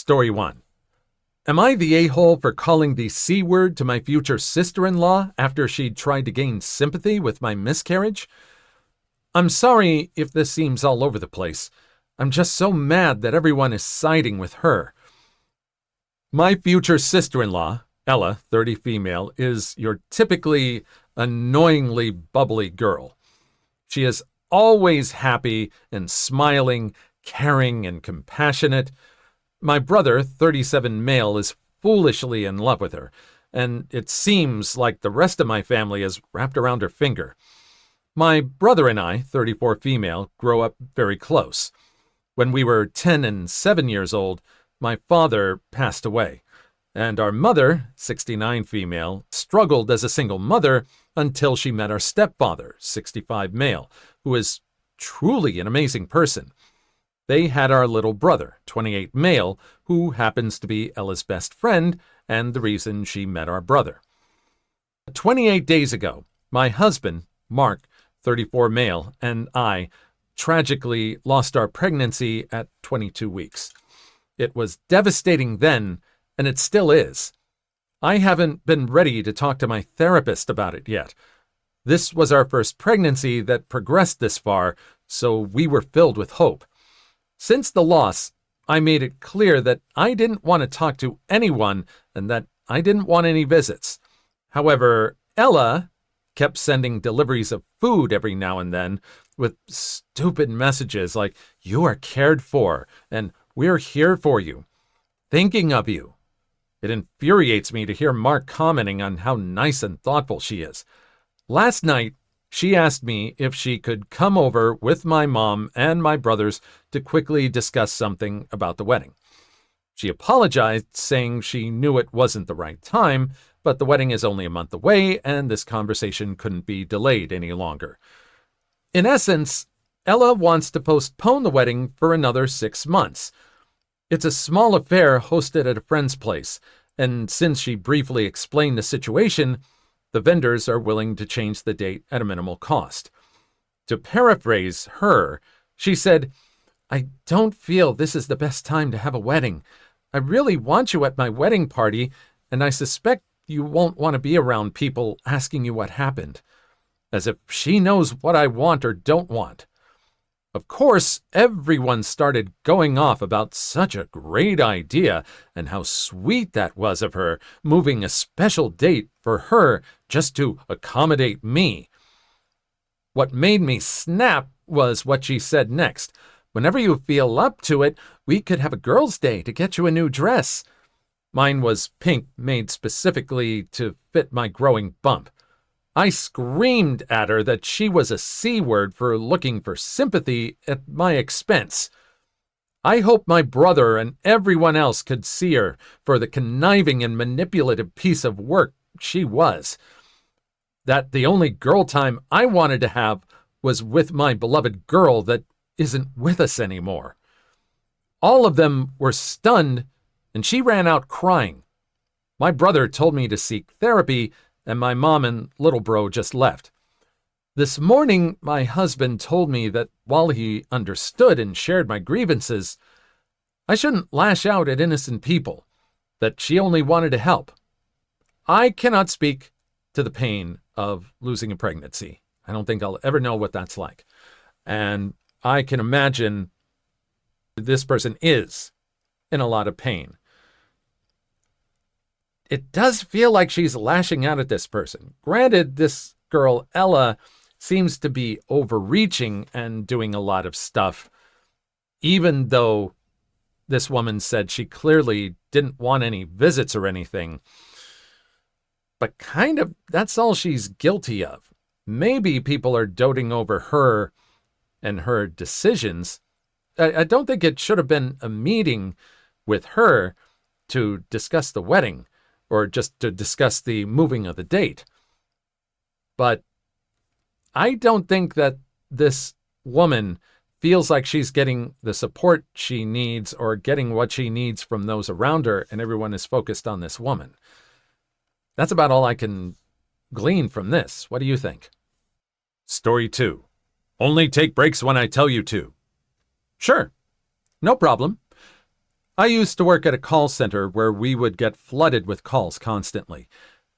Story 1. Am I the a-hole for calling the C word to my future sister-in-law after she'd tried to gain sympathy with my miscarriage? I'm sorry if this seems all over the place. I'm just so mad that everyone is siding with her. My future sister-in-law, Ella, 30 female, is your typically annoyingly bubbly girl. She is always happy and smiling, caring and compassionate. My brother, 37 male, is foolishly in love with her, and it seems like the rest of my family is wrapped around her finger. My brother and I, 34 female, grow up very close. When we were 10 and 7 years old, my father passed away, and our mother, 69 female, struggled as a single mother until she met our stepfather, 65 male, who is truly an amazing person. They had our little brother, 28 male, who happens to be Ella's best friend and the reason she met our brother. 28 days ago, my husband, Mark, 34 male, and I tragically lost our pregnancy at 22 weeks. It was devastating then, and it still is. I haven't been ready to talk to my therapist about it yet. This was our first pregnancy that progressed this far, so we were filled with hope. Since the loss, I made it clear that I didn't want to talk to anyone and that I didn't want any visits. However, Ella kept sending deliveries of food every now and then with stupid messages like, "You are cared for," and "We're here for you," "Thinking of you." It infuriates me to hear Mark commenting on how nice and thoughtful she is. Last night, she asked me if she could come over with my mom and my brothers to quickly discuss something about the wedding. She apologized, saying she knew it wasn't the right time, but the wedding is only a month away and this conversation couldn't be delayed any longer. In essence, Ella wants to postpone the wedding for another 6 months. It's a small affair hosted at a friend's place, and since she briefly explained the situation, the vendors are willing to change the date at a minimal cost. To paraphrase her, she said, "I don't feel this is the best time to have a wedding. I really want you at my wedding party, and I suspect you won't want to be around people asking you what happened." As if she knows what I want or don't want. Of course, everyone started going off about such a great idea and how sweet that was of her, moving a special date for her just to accommodate me. What made me snap was what she said next. "Whenever you feel up to it, we could have a girls' day to get you a new dress." Mine was pink, made specifically to fit my growing bump. I screamed at her that she was a C word for looking for sympathy at my expense. I hope my brother and everyone else could see her for the conniving and manipulative piece of work she was. That the only girl time I wanted to have was with my beloved girl that isn't with us anymore. All of them were stunned, and she ran out crying. My brother told me to seek therapy, and my mom and little bro just left. This morning, my husband told me that while he understood and shared my grievances, I shouldn't lash out at innocent people, that she only wanted to help. I cannot speak to the pain of losing a pregnancy. I don't think I'll ever know what that's like. And I can imagine this person is in a lot of pain. It does feel like she's lashing out at this person. Granted, this girl, Ella, seems to be overreaching and doing a lot of stuff, even though this woman said she clearly didn't want any visits or anything. But kind of, that's all she's guilty of. Maybe people are doting over her and her decisions. I don't think it should have been a meeting with her to discuss the wedding, or just to discuss the moving of the date. But I don't think that this woman feels like she's getting the support she needs or getting what she needs from those around her, and everyone is focused on this woman. That's about all I can glean from this. What do you think? Story 2. Only take breaks when I tell you to. Sure. No problem. I used to work at a call center where we would get flooded with calls constantly.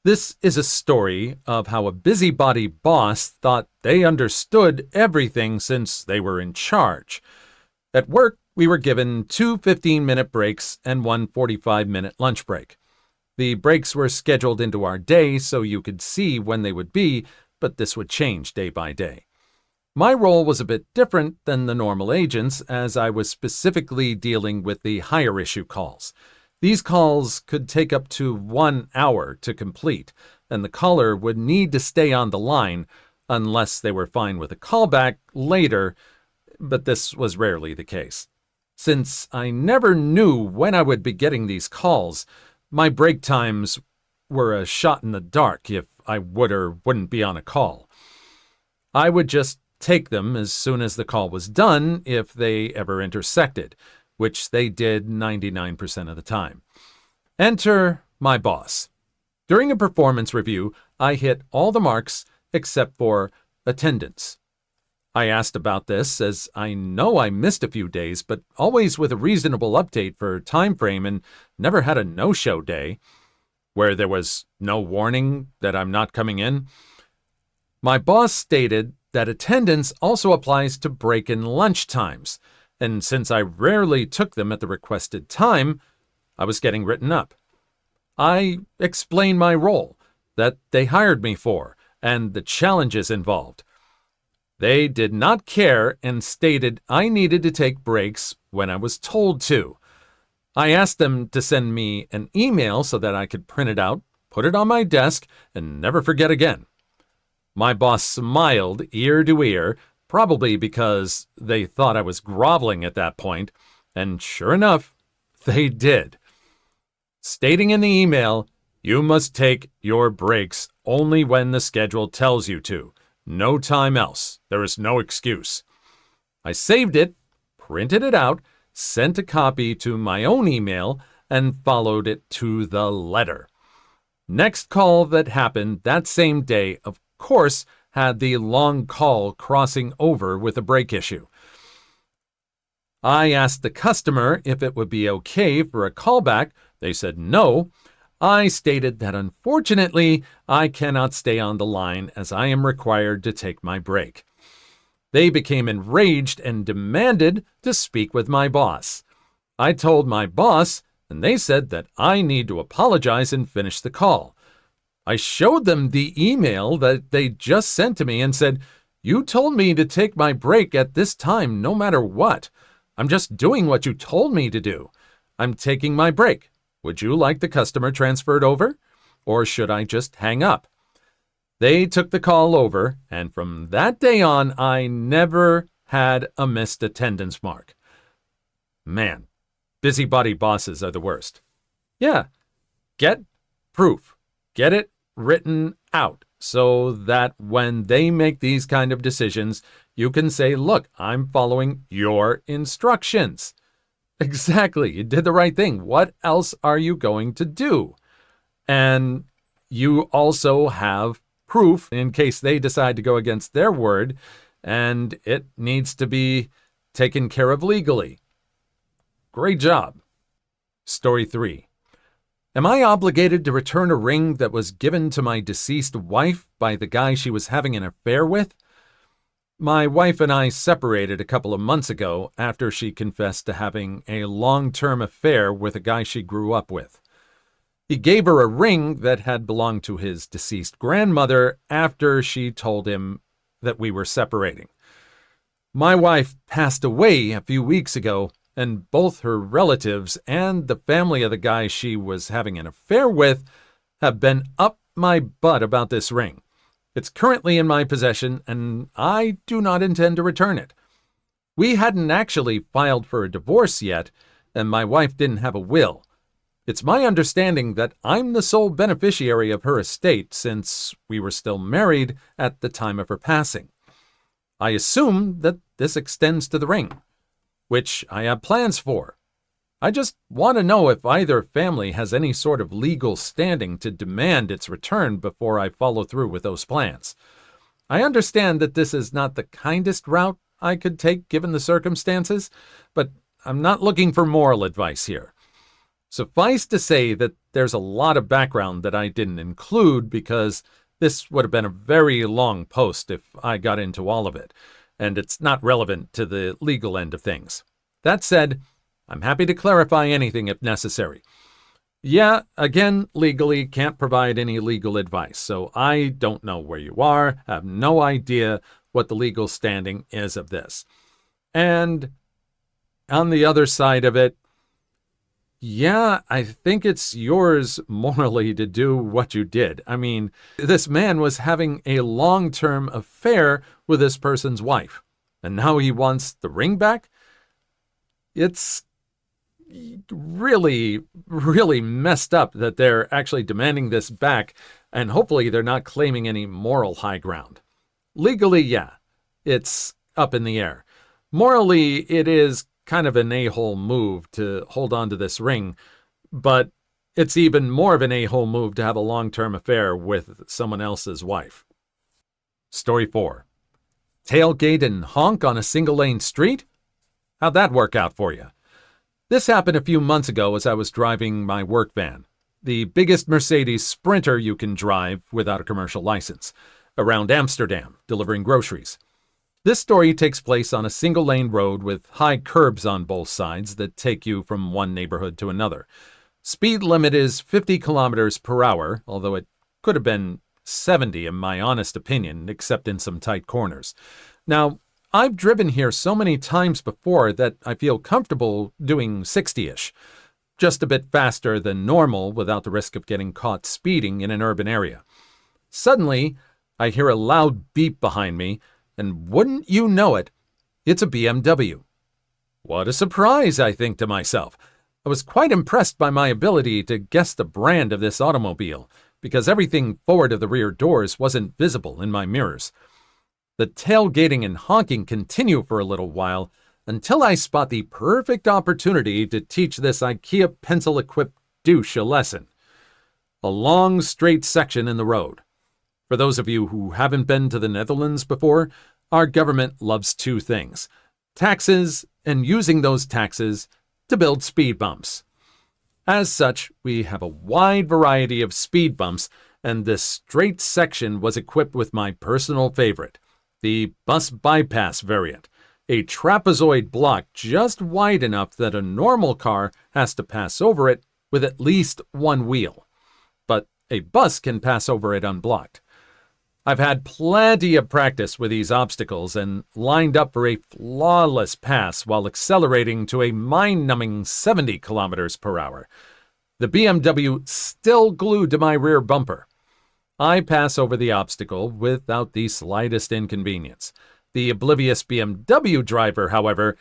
This is a story of how a busybody boss thought they understood everything since they were in charge. At work, we were given 2 15-minute breaks and one 45-minute lunch break. The breaks were scheduled into our day so you could see when they would be, but this would change day by day. My role was a bit different than the normal agents, as I was specifically dealing with the higher issue calls. These calls could take up to 1 hour to complete, and the caller would need to stay on the line unless they were fine with a callback later, but this was rarely the case. Since I never knew when I would be getting these calls, my break times were a shot in the dark if I would or wouldn't be on a call. I would just take them as soon as the call was done if they ever intersected, which they did 99% of the time. Enter my boss. During a performance review, I hit all the marks except for attendance. I asked about this as I know I missed a few days, but always with a reasonable update for time frame and never had a no-show day where there was no warning that I'm not coming in. My boss stated that attendance also applies to break and lunch times, and since I rarely took them at the requested time, I was getting written up. I explained my role, that they hired me for, and the challenges involved. They did not care and stated I needed to take breaks when I was told to. I asked them to send me an email so that I could print it out, put it on my desk, and never forget again. My boss smiled ear to ear, probably because they thought I was groveling at that point, and sure enough, they did. Stating in the email, "You must take your breaks only when the schedule tells you to. No time else. There is no excuse." I saved it, printed it out, sent a copy to my own email, and followed it to the letter. Next call that happened that same day, of course, had the long call crossing over with a break issue. I asked the customer if it would be okay for a callback. They said no. I stated that unfortunately, I cannot stay on the line as I am required to take my break. They became enraged and demanded to speak with my boss. I told my boss, and they said that I need to apologize and finish the call. I showed them the email that they just sent to me and said, "You told me to take my break at this time no matter what. I'm just doing what you told me to do. I'm taking my break. Would you like the customer transferred over? Or should I just hang up?" They took the call over, and from that day on, I never had a missed attendance mark. Man, busybody bosses are the worst. Yeah, get proof. Get it written out so that when they make these kind of decisions, you can say, "Look, I'm following your instructions." Exactly. You did the right thing. What else are you going to do? And you also have proof in case they decide to go against their word, and it needs to be taken care of legally. Great job. Story 3. Am I obligated to return a ring that was given to my deceased wife by the guy she was having an affair with? My wife and I separated a couple of months ago after she confessed to having a long-term affair with a guy she grew up with. He gave her a ring that had belonged to his deceased grandmother after she told him that we were separating. My wife passed away a few weeks ago, and both her relatives and the family of the guy she was having an affair with have been up my butt about this ring. It's currently in my possession, and I do not intend to return it. We hadn't actually filed for a divorce yet, and my wife didn't have a will. It's my understanding that I'm the sole beneficiary of her estate since we were still married at the time of her passing. I assume that this extends to the ring, which I have plans for. I just want to know if either family has any sort of legal standing to demand its return before I follow through with those plans. I understand that this is not the kindest route I could take given the circumstances, but I'm not looking for moral advice here. Suffice to say that there's a lot of background that I didn't include because this would have been a very long post if I got into all of it, and it's not relevant to the legal end of things. That said, I'm happy to clarify anything if necessary. Yeah, again, legally can't provide any legal advice, so I don't know where you are, have no idea what the legal standing is of this. And on the other side of it, yeah, I think it's yours morally to do what you did. I mean, this man was having a long-term affair with this person's wife, and now he wants the ring back? It's really, really messed up that they're actually demanding this back, and hopefully they're not claiming any moral high ground. Legally, yeah, it's up in the air. Morally, it is kind of an a-hole move to hold on to this ring, but it's even more of an a-hole move to have a long-term affair with someone else's wife. Story 4. Tailgate and honk on a single-lane street? How'd that work out for you? This happened a few months ago as I was driving my work van, the biggest Mercedes Sprinter you can drive without a commercial license, around Amsterdam, delivering groceries. This story takes place on a single-lane road with high curbs on both sides that take you from one neighborhood to another. Speed limit is 50 kilometers per hour, although it could have been 70 in my honest opinion, except in some tight corners. Now, I've driven here so many times before that I feel comfortable doing 60-ish, just a bit faster than normal without the risk of getting caught speeding in an urban area. Suddenly, I hear a loud beep behind me, and wouldn't you know it, it's a BMW. What a surprise, I think to myself. I was quite impressed by my ability to guess the brand of this automobile, because everything forward of the rear doors wasn't visible in my mirrors. The tailgating and honking continue for a little while, until I spot the perfect opportunity to teach this IKEA pencil-equipped douche a lesson. A long, straight section in the road. For those of you who haven't been to the Netherlands before, our government loves two things: taxes and using those taxes to build speed bumps. As such, we have a wide variety of speed bumps, and this straight section was equipped with my personal favorite, the bus bypass variant, a trapezoid block just wide enough that a normal car has to pass over it with at least one wheel, but a bus can pass over it unblocked. I've had plenty of practice with these obstacles and lined up for a flawless pass while accelerating to a mind-numbing 70 kilometers per hour. The BMW still glued to my rear bumper. I pass over the obstacle without the slightest inconvenience. The oblivious BMW driver, however,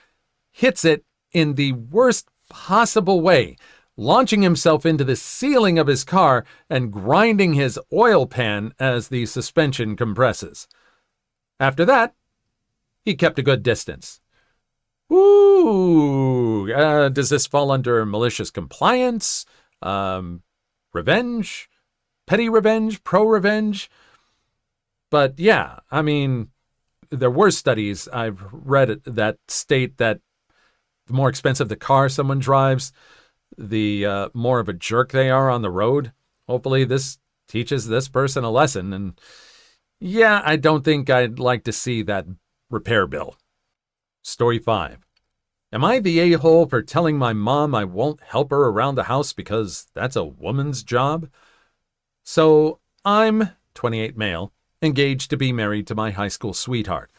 hits it in the worst possible way, launching himself into the ceiling of his car and grinding his oil pan as the suspension compresses. After that, he kept a good distance. Ooh, does this fall under malicious compliance? Revenge? Petty revenge? Pro-revenge? But yeah, I mean, there were studies I've read that state that the more expensive the car someone drives, the more of a jerk they are on the road. Hopefully this teaches this person a lesson, and yeah, I don't think I'd like to see that repair bill. Story 5. Am I the a-hole for telling my mom I won't help her around the house because that's a woman's job? So, I'm 28 male, engaged to be married to my high school sweetheart.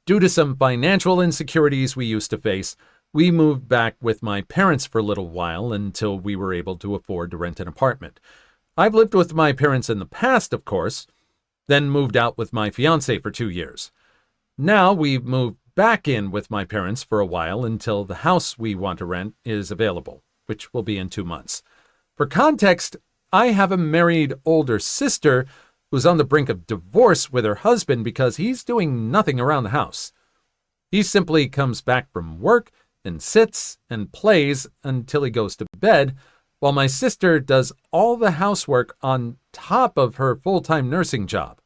Due to some financial insecurities we used to face, we moved back with my parents for a little while until we were able to afford to rent an apartment. I've lived with my parents in the past, of course, then moved out with my fiance for 2 years. Now we've moved back in with my parents for a while until the house we want to rent is available, which will be in 2 months. For context, I have a married older sister who's on the brink of divorce with her husband because he's doing nothing around the house. He simply comes back from work and sits and plays until he goes to bed, while my sister does all the housework on top of her full-time nursing job.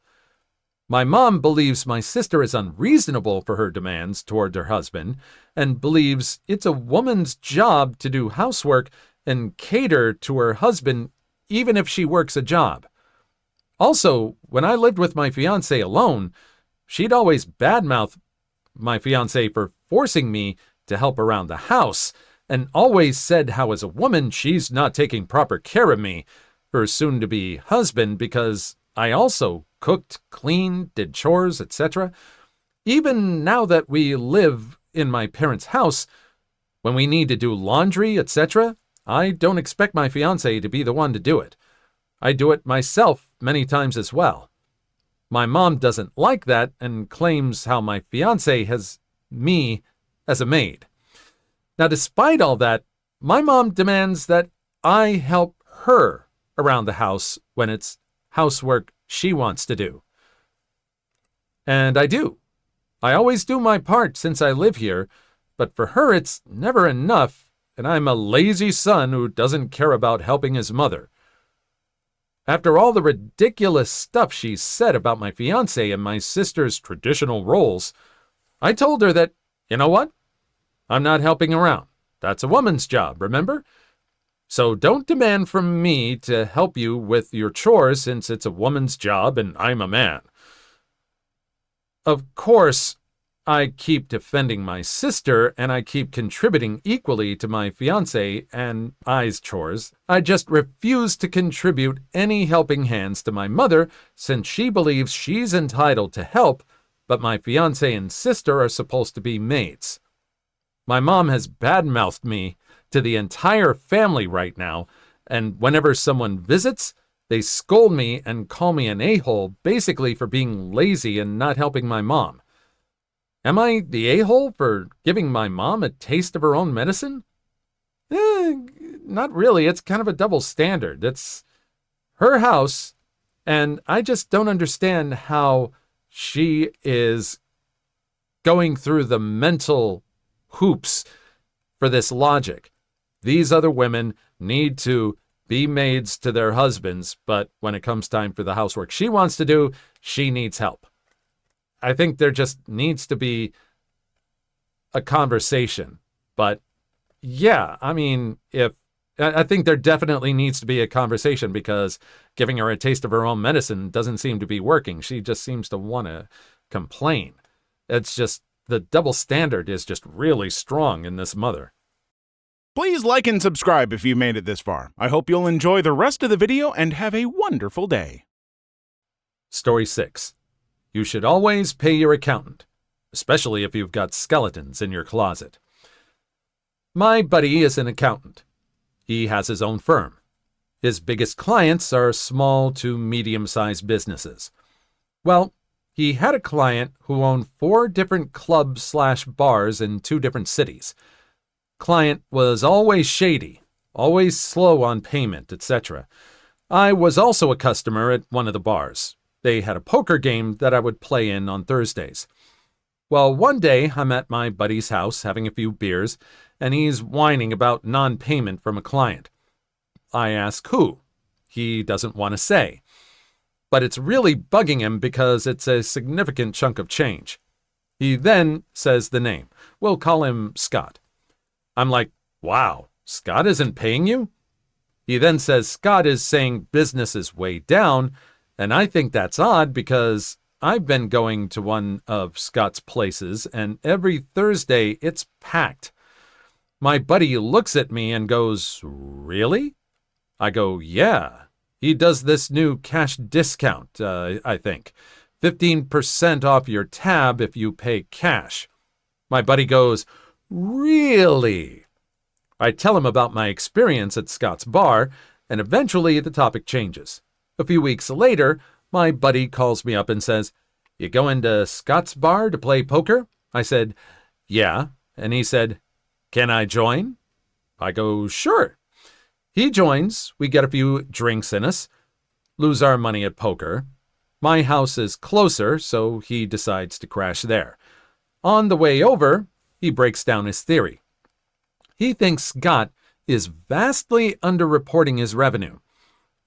My mom believes my sister is unreasonable for her demands toward her husband and believes it's a woman's job to do housework and cater to her husband even if she works a job. Also, when I lived with my fiance alone, she'd always badmouth my fiance for forcing me to help around the house and always said how as a woman she's not taking proper care of me, her soon-to-be husband, because I also cooked, cleaned, did chores, etc. Even now that we live in my parents' house, when we need to do laundry, etc., I don't expect my fiancé to be the one to do it. I do it myself many times as well. My mom doesn't like that and claims how my fiancé has me as a maid. Now, despite all that, my mom demands that I help her around the house when it's housework she wants to do. And I do. I always do my part since I live here, but for her it's never enough, and I'm a lazy son who doesn't care about helping his mother. After all the ridiculous stuff she said about my fiancé and my sister's traditional roles, I told her that, you know what? I'm not helping around. That's a woman's job, remember? So don't demand from me to help you with your chores since it's a woman's job and I'm a man. Of course, I keep defending my sister and I keep contributing equally to my fiancé and I's chores. I just refuse to contribute any helping hands to my mother since she believes she's entitled to help, but my fiancé and sister are supposed to be maids. My mom has badmouthed me to the entire family right now, and whenever someone visits, they scold me and call me an a-hole basically for being lazy and not helping my mom. Am I the a-hole for giving my mom a taste of her own medicine? Not really. It's kind of a double standard. It's her house, and I just don't understand how she is going through the mental hoops for this logic. These other women need to be maids to their husbands, but when it comes time for the housework she wants to do, she needs help. I think there just needs to be a conversation. But yeah, I mean, I think there definitely needs to be a conversation because giving her a taste of her own medicine doesn't seem to be working. She just seems to want to complain. It's just the double standard is just really strong in this mother. Please like and subscribe if you made it this far. I hope you'll enjoy the rest of the video and have a wonderful day. Story 6. You should always pay your accountant, especially if you've got skeletons in your closet. My buddy is an accountant. He has his own firm. His biggest clients are small to medium-sized businesses. Well, he had a client who owned 4 different clubs/bars in 2 different cities. Client was always shady, always slow on payment, etc. I was also a customer at one of the bars. They had a poker game that I would play in on Thursdays. Well, one day I'm at my buddy's house having a few beers, and he's whining about non-payment from a client. I ask who. He doesn't want to say. But it's really bugging him because it's a significant chunk of change. He then says the name. We'll call him Scott. I'm like, wow, Scott isn't paying you? He then says Scott is saying business is way down, and I think that's odd because I've been going to one of Scott's places, and every Thursday it's packed. My buddy looks at me and goes, really? I go, yeah. He does this new cash discount, I think. 15% off your tab if you pay cash. My buddy goes, really? I tell him about my experience at Scott's bar, and eventually the topic changes. A few weeks later, my buddy calls me up and says, you going to Scott's bar to play poker? I said, yeah. And he said, can I join? I go, sure. He joins. We get a few drinks in us, lose our money at poker. My house is closer, so he decides to crash there. On the way over, he breaks down his theory. He thinks Scott is vastly underreporting his revenue.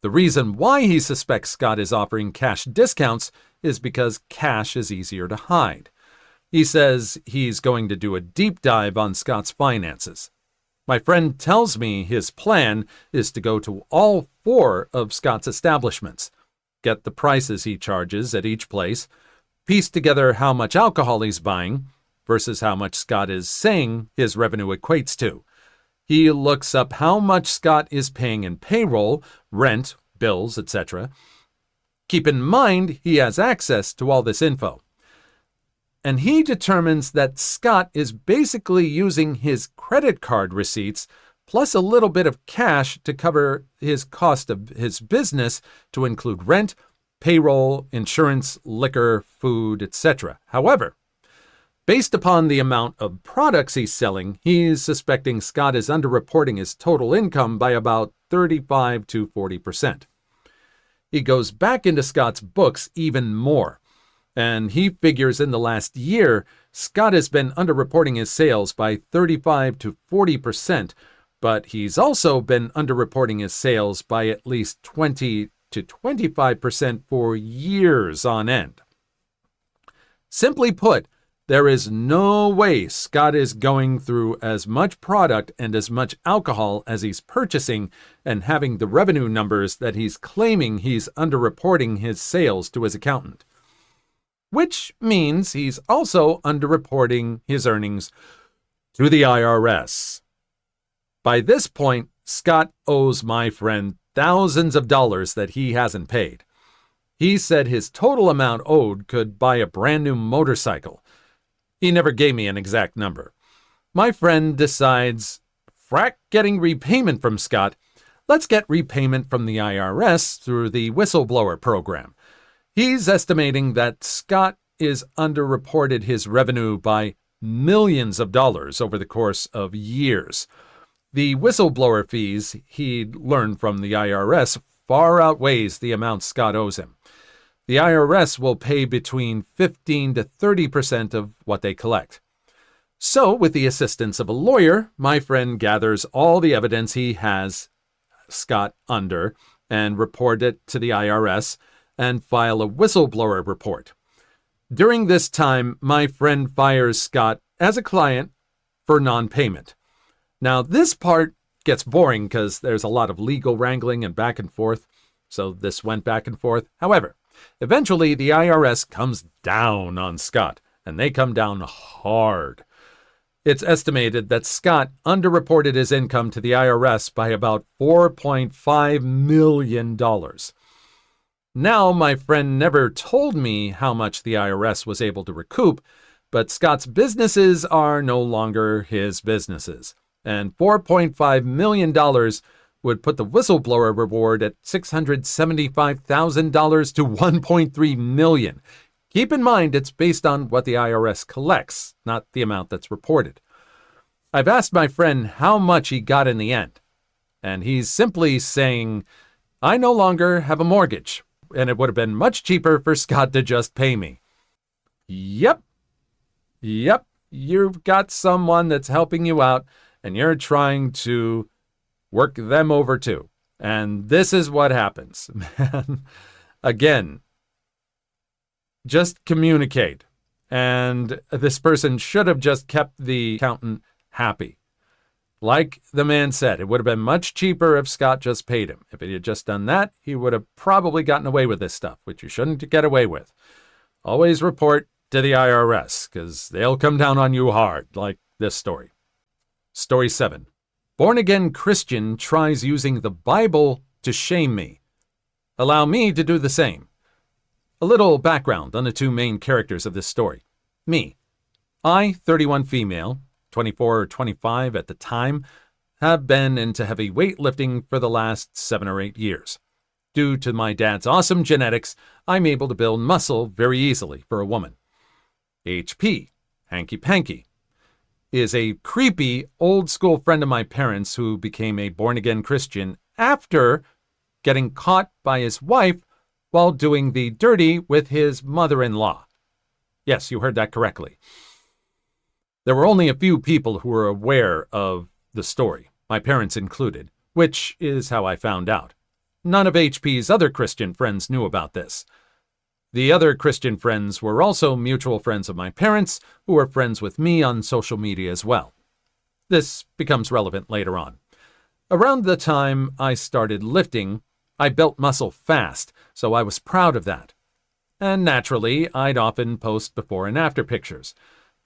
The reason why he suspects Scott is offering cash discounts is because cash is easier to hide. He says he's going to do a deep dive on Scott's finances. My friend tells me his plan is to go to all 4 of Scott's establishments, get the prices he charges at each place, piece together how much alcohol he's buying versus how much Scott is saying his revenue equates to. He looks up how much Scott is paying in payroll, rent, bills, etc. Keep in mind he has access to all this info. And he determines that Scott is basically using his credit card receipts plus a little bit of cash to cover his cost of his business, to include rent, payroll, insurance, liquor, food, etc. However, based upon the amount of products he's selling, he's suspecting Scott is underreporting his total income by about 35 to 40%. He goes back into Scott's books even more, and he figures in the last year, Scott has been underreporting his sales by 35 to 40%, but he's also been underreporting his sales by at least 20 to 25% for years on end. Simply put, there is no way Scott is going through as much product and as much alcohol as he's purchasing and having the revenue numbers that he's claiming he's underreporting his sales to his accountant. Which means he's also underreporting his earnings to the IRS. By this point, Scott owes my friend thousands of dollars that he hasn't paid. He said his total amount owed could buy a brand new motorcycle. He never gave me an exact number. My friend decides, frack getting repayment from Scott, let's get repayment from the IRS through the whistleblower program. He's estimating that Scott is underreported his revenue by millions of dollars over the course of years. The whistleblower fees he'd learned from the IRS far outweighs the amount Scott owes him. The IRS will pay between 15 to 30% of what they collect. So, with the assistance of a lawyer, my friend gathers all the evidence he has Scott under and report it to the IRS and file a whistleblower report. During this time, my friend fires Scott as a client for non-payment. Now, this part gets boring because there's a lot of legal wrangling and back and forth, so this went back and forth. However, eventually the IRS comes down on Scott, and they come down hard. It's estimated that Scott underreported his income to the IRS by about $4.5 million. Now, my friend never told me how much the IRS was able to recoup, but Scott's businesses are no longer his businesses, and $4.5 million would put the whistleblower reward at $675,000 to $1.3 million. Keep in mind, it's based on what the IRS collects, not the amount that's reported. I've asked my friend how much he got in the end, and he's simply saying, I no longer have a mortgage, and it would have been much cheaper for Scott to just pay me. Yep, you've got someone that's helping you out, and you're trying to work them over too. And this is what happens. Again, just communicate. And this person should have just kept the accountant happy. Like the man said, it would have been much cheaper if Scott just paid him. If he had just done that, he would have probably gotten away with this stuff, which you shouldn't get away with. Always report to the IRS, because they'll come down on you hard, like this story. Story 7. Born-again Christian tries using the Bible to shame me. Allow me to do the same. A little background on the two main characters of this story. Me. I, 31 female, 24 or 25 at the time, have been into heavy weightlifting for the last 7 or 8 years. Due to my dad's awesome genetics, I'm able to build muscle very easily for a woman. HP, Hanky Panky, is a creepy, old-school friend of my parents who became a born-again Christian after getting caught by his wife while doing the dirty with his mother-in-law. Yes, you heard that correctly. There were only a few people who were aware of the story, my parents included, which is how I found out. None of HP's other Christian friends knew about this. The other Christian friends were also mutual friends of my parents, who were friends with me on social media as well. This becomes relevant later on. Around the time I started lifting, I built muscle fast, so I was proud of that. And naturally, I'd often post before and after pictures.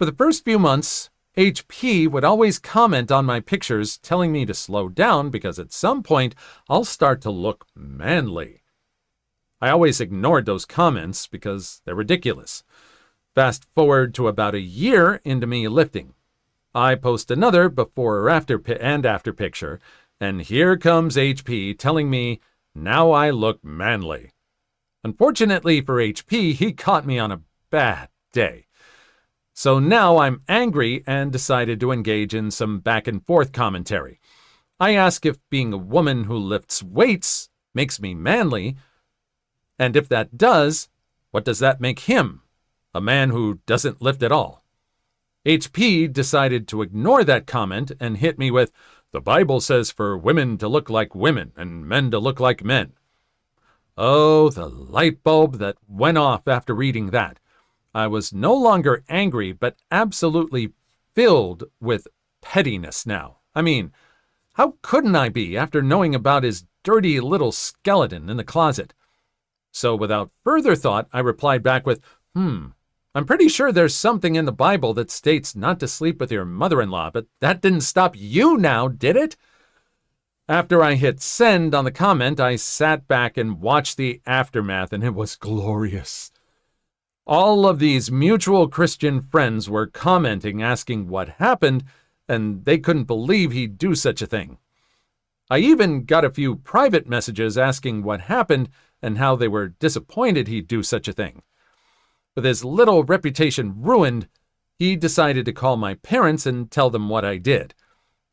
For the first few months, HP would always comment on my pictures, telling me to slow down because at some point I'll start to look manly. I always ignored those comments because they're ridiculous. Fast forward to about a year into me lifting. I post another before or after picture, and here comes HP telling me now I look manly. Unfortunately for HP, he caught me on a bad day. So now I'm angry and decided to engage in some back and forth commentary. I ask if being a woman who lifts weights makes me manly, and if that does, what does that make him? A man who doesn't lift at all. HP decided to ignore that comment and hit me with, "The Bible says for women to look like women and men to look like men." Oh, the light bulb that went off after reading that. I was no longer angry, but absolutely filled with pettiness now. I mean, how couldn't I be after knowing about his dirty little skeleton in the closet? So without further thought, I replied back with, I'm pretty sure there's something in the Bible that states not to sleep with your mother-in-law, but that didn't stop you now, did it? After I hit send on the comment, I sat back and watched the aftermath, and it was glorious. All of these mutual Christian friends were commenting, asking what happened, and they couldn't believe he'd do such a thing. I even got a few private messages asking what happened and how they were disappointed he'd do such a thing. With his little reputation ruined, he decided to call my parents and tell them what I did.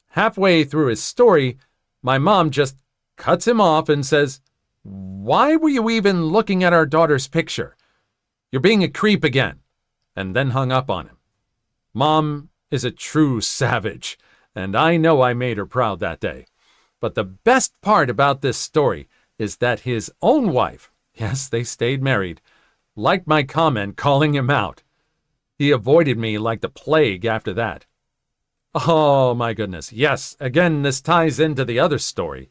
Halfway through his story, my mom just cuts him off and says, "Why were you even looking at our daughter's picture? You're being a creep again," and then hung up on him. Mom is a true savage, and I know I made her proud that day. But the best part about this story is that his own wife, yes, they stayed married, liked my comment calling him out. He avoided me like the plague after that. Oh my goodness, yes, again, this ties into the other story.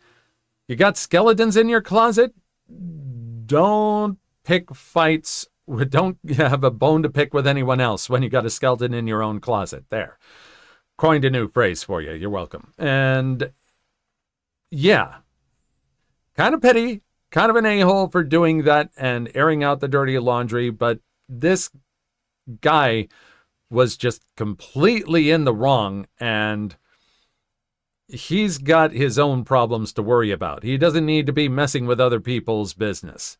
You got skeletons in your closet? Don't pick fights. Don't have a bone to pick with anyone else when you got a skeleton in your own closet. There. Coined a new phrase for you. You're welcome. And yeah, kind of petty, kind of an a-hole for doing that and airing out the dirty laundry, but this guy was just completely in the wrong, and he's got his own problems to worry about. He doesn't need to be messing with other people's business.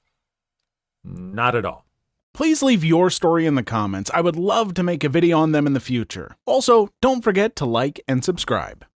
Not at all. Please leave your story in the comments. I would love to make a video on them in the future. Also, don't forget to like and subscribe.